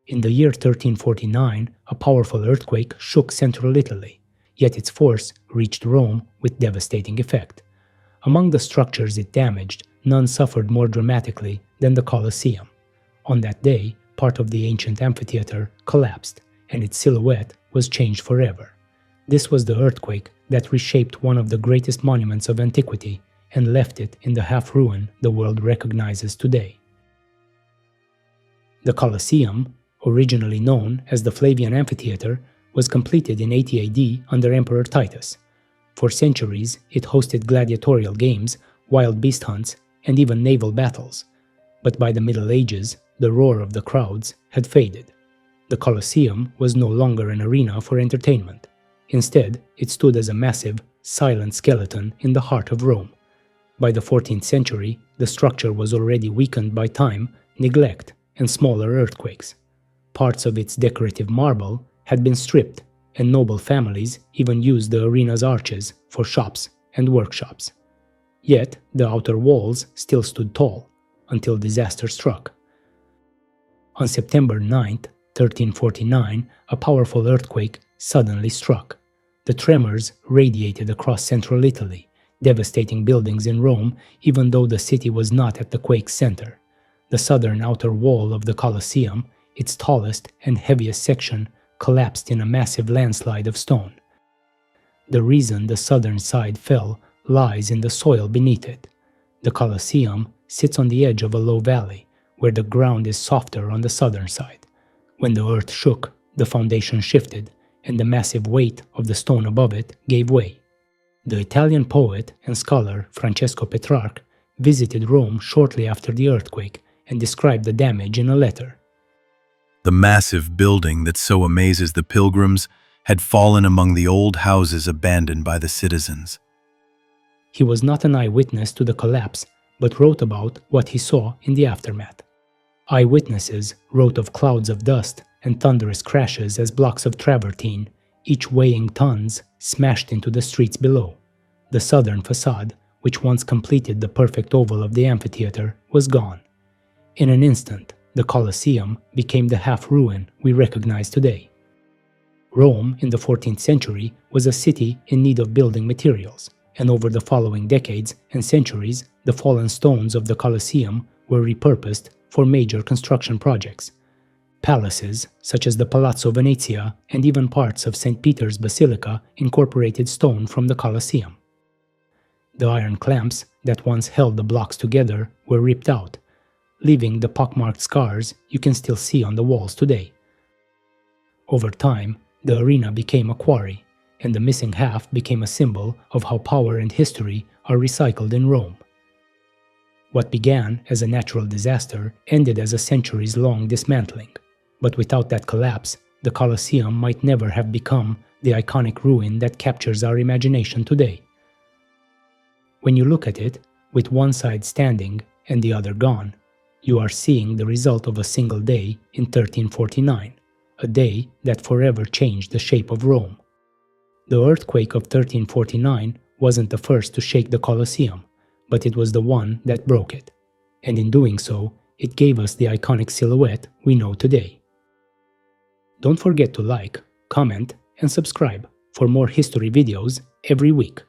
In the year 1349, a powerful earthquake shook central Italy, yet its force reached Rome with devastating effect. Among the structures it damaged, none suffered more dramatically than the Colosseum. On that day, part of the ancient amphitheater collapsed, and its silhouette was changed forever. This was the earthquake that reshaped one of the greatest monuments of antiquity and left it in the half-ruin the world recognizes today. The Colosseum, originally known as the Flavian Amphitheater, was completed in 80 AD under Emperor Titus. For centuries, it hosted gladiatorial games, wild beast hunts, and even naval battles. But by the Middle Ages, the roar of the crowds had faded. The Colosseum was no longer an arena for entertainment. Instead, it stood as a massive, silent skeleton in the heart of Rome. By the 14th century, the structure was already weakened by time, neglect, and smaller earthquakes. Parts of its decorative marble had been stripped, and noble families even used the arena's arches for shops and workshops. Yet, the outer walls still stood tall, until disaster struck. On September 9, 1349, a powerful earthquake suddenly struck. The tremors radiated across central Italy, devastating buildings in Rome even though the city was not at the quake's center. The southern outer wall of the Colosseum, its tallest and heaviest section, collapsed in a massive landslide of stone. The reason the southern side fell lies in the soil beneath it. The Colosseum sits on the edge of a low valley, where the ground is softer on the southern side. When the earth shook, the foundation shifted, and the massive weight of the stone above it gave way. The Italian poet and scholar Francesco Petrarch visited Rome shortly after the earthquake and described the damage in a letter. The massive building that so amazes the pilgrims had fallen among the old houses abandoned by the citizens. He was not an eyewitness to the collapse, but wrote about what he saw in the aftermath. Eyewitnesses wrote of clouds of dust and thunderous crashes as blocks of travertine, each weighing tons, smashed into the streets below. The southern facade, which once completed the perfect oval of the amphitheater, was gone. In an instant, the Colosseum became the half-ruin we recognize today. Rome, in the 14th century, was a city in need of building materials, and over the following decades and centuries, the fallen stones of the Colosseum were repurposed for major construction projects. Palaces, such as the Palazzo Venezia and even parts of St. Peter's Basilica, incorporated stone from the Colosseum. The iron clamps that once held the blocks together were ripped out, leaving the pockmarked scars you can still see on the walls today. Over time, the arena became a quarry, and the missing half became a symbol of how power and history are recycled in Rome. What began as a natural disaster ended as a centuries-long dismantling. But without that collapse, the Colosseum might never have become the iconic ruin that captures our imagination today. When you look at it, with one side standing and the other gone, you are seeing the result of a single day in 1349, a day that forever changed the shape of Rome. The earthquake of 1349 wasn't the first to shake the Colosseum, but it was the one that broke it, and in doing so, it gave us the iconic silhouette we know today. Don't forget to like, comment, and subscribe for more history videos every week.